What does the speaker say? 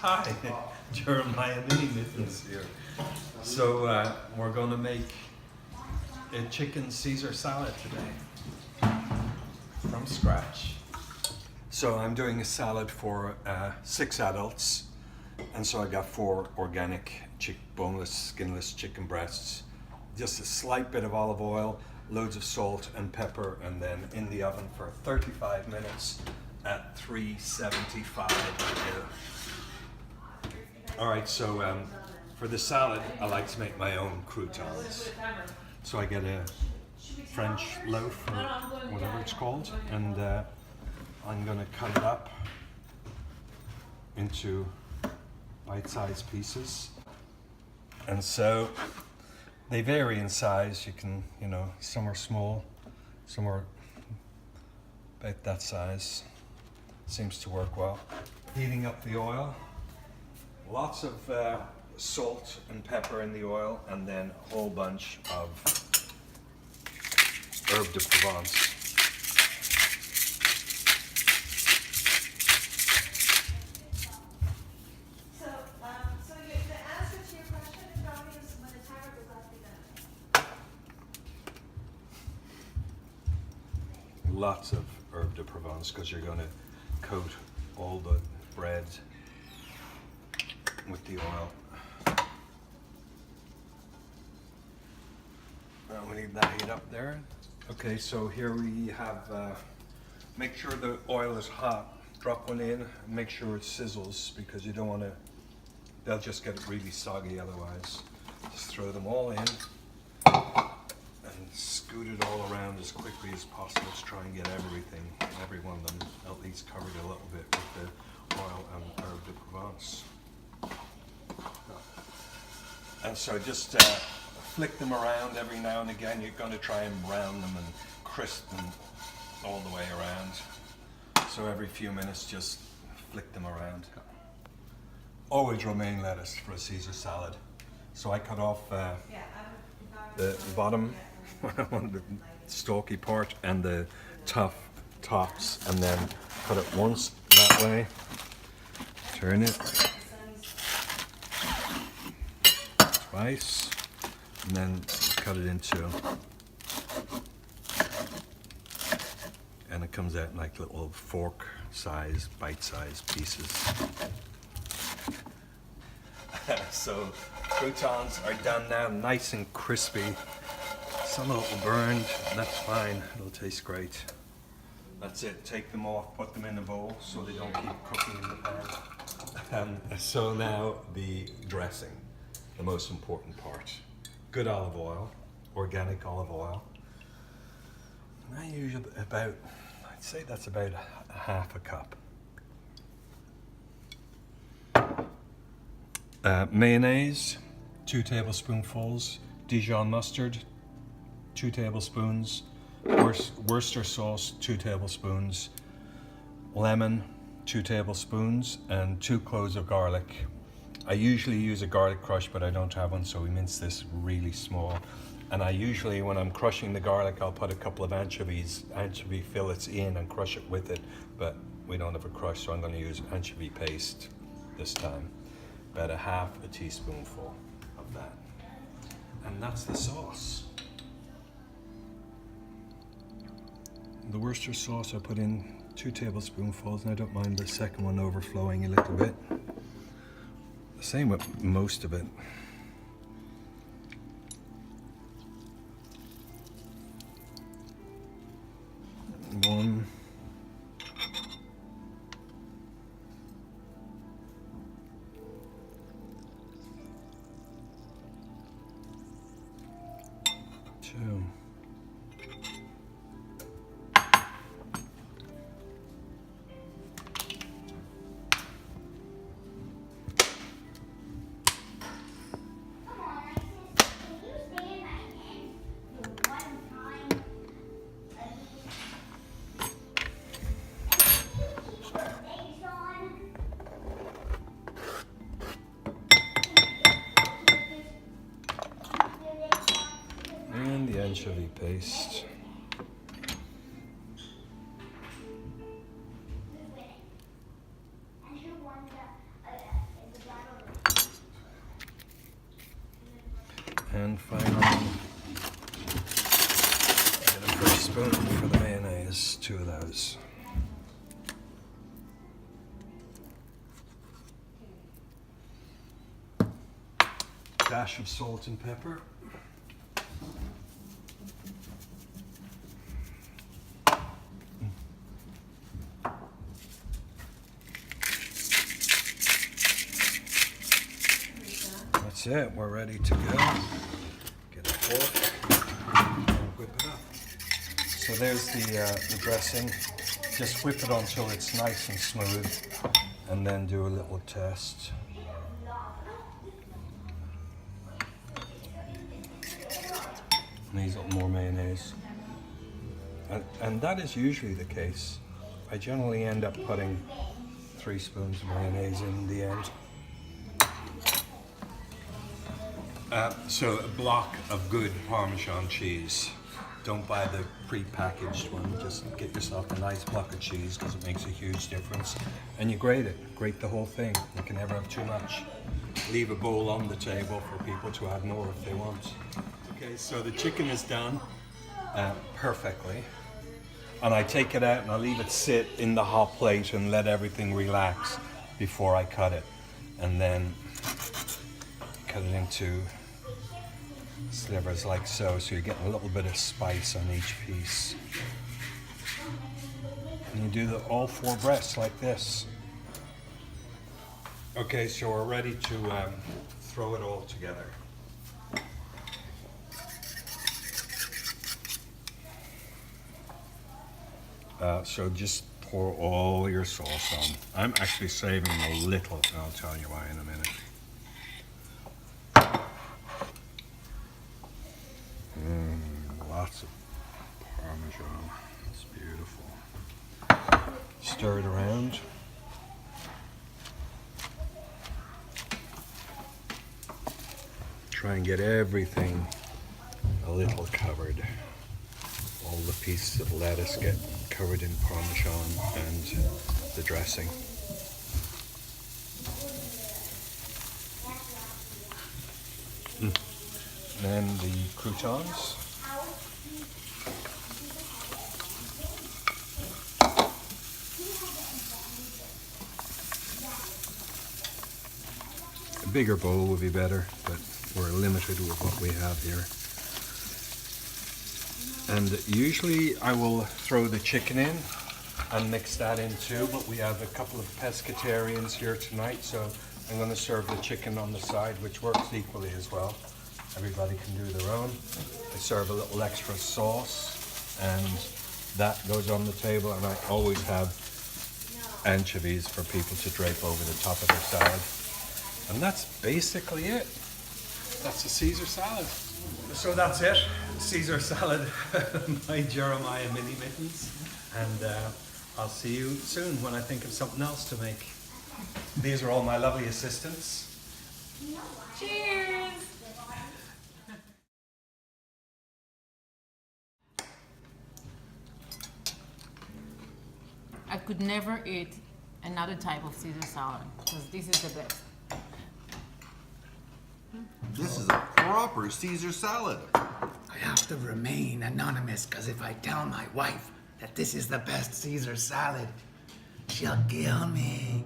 Hi, Jeremiah Minimittens here. So we're going to make a chicken Caesar salad today from scratch. So I'm doing a salad for 6 adults, and so I got 4 organic boneless, skinless chicken breasts, just a slight bit of olive oil, loads of salt and pepper, and then in the oven for 35 minutes at 375. All right, so for the salad, I like to make my own croutons. So I get a French loaf or whatever it's called, and I'm gonna cut it up into bite-sized pieces. And so they vary in size. You can, some are small, some are about that size. Seems to work well. Heating up the oil. Lots of salt and pepper in the oil, and then a whole bunch of herb de Provence. So the answer to your question is probably when the timer goes off, you're gonna. Lots of herb de Provence because you're going to coat all the bread with the oil. And we leave that heat up there. Okay, so here we have, make sure the oil is hot. Drop one in, and make sure it sizzles because you don't want to, they'll just get really soggy otherwise. Just throw them all in and scoot it all around as quickly as possible to try and get every one of them at least covered a little bit with the oil and herb de Provence. And so just flick them around every now and again. You're going to try and brown them and crisp them all the way around. So every few minutes just flick them around. Always romaine lettuce for a Caesar salad. So I cut off the bottom, the stalky part, and the tough tops, and then cut it once that way. Turn it twice, and then cut it into, and it comes out in like little fork-sized, bite-sized pieces. So croutons are done now, nice and crispy. Some a little burned, that's fine, it'll taste great. That's it, take them off, put them in a bowl so they don't keep cooking in the pan. So now the dressing, the most important part. Good olive oil, organic olive oil. And I use about, I'd say that's about a half a cup. Mayonnaise, 2 tablespoonfuls. Dijon mustard, 2 tablespoons. Worcester sauce, 2 tablespoons. Lemon, 2 tablespoons, and 2 cloves of garlic. I usually use a garlic crush, but I don't have one, so we mince this really small. And I usually, when I'm crushing the garlic, I'll put a couple of anchovy fillets in and crush it with it, but we don't have a crush, so I'm going to use anchovy paste this time. About a half a teaspoonful of that. And that's the sauce. The Worcester sauce I put in 2 tablespoonfuls, and I don't mind the second one overflowing a little bit. The same with most of it. 1. 2. And the anchovy paste. And finally, get a first spoon for the mayonnaise, 2 of those. Dash of salt and pepper. That's it, we're ready to go. Get a fork and whip it up. So there's the dressing. Just whip it until it's nice and smooth, and then do a little test. Needs a little more mayonnaise. And that is usually the case. I generally end up putting 3 spoons of mayonnaise in the end. So a block of good Parmesan cheese. Don't buy the pre-packaged one. Just get yourself a nice block of cheese because it makes a huge difference. And you grate it. Grate the whole thing. You can never have too much. Leave a bowl on the table for people to add more if they want. Okay, so the chicken is done perfectly. And I take it out and I leave it sit in the hot plate and let everything relax before I cut it. And then cut it into slivers like so you're getting a little bit of spice on each piece. And you do all 4 breasts like this. Okay, so we're ready to throw it all together. So just pour all your sauce on. I'm actually saving a little, and I'll tell you why in a minute. Lots of Parmesan. It's beautiful. Stir it around. Try and get everything a little covered. All the pieces of lettuce get covered in Parmesan and the dressing. Then the croutons. A bigger bowl would be better, but we're limited with what we have here. And usually I will throw the chicken in and mix that in too, but we have a couple of pescatarians here tonight, so I'm going to serve the chicken on the side, which works equally as well. Everybody can do their own. I serve a little extra sauce, and that goes on the table, and I always have anchovies for people to drape over the top of their salad. And that's basically it. That's a Caesar salad. So that's it, Caesar salad by Jeremiah Minimittens. And I'll see you soon when I think of something else to make. These are all my lovely assistants. Cheers! I could never eat another type of Caesar salad because this is the best. This is a proper Caesar salad. I have to remain anonymous because if I tell my wife that this is the best Caesar salad, she'll kill me.